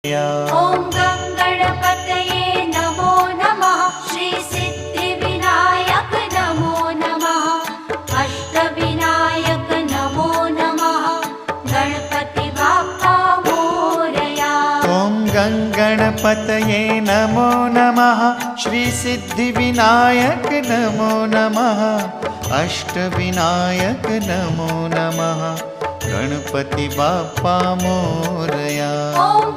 ॐ गं गणपतये नमो नमः। श्री सिद्धिविनायक नमो नमः। अष्टविनायक नमो नमः। गणपति बाप्पा मोरया। ॐ गं गणपतये नमो नमः। श्री सिद्धिविनायक नमो नमः। अष्टविनायक नमो नमः। गणपति बाप्पा मोरया। ॐ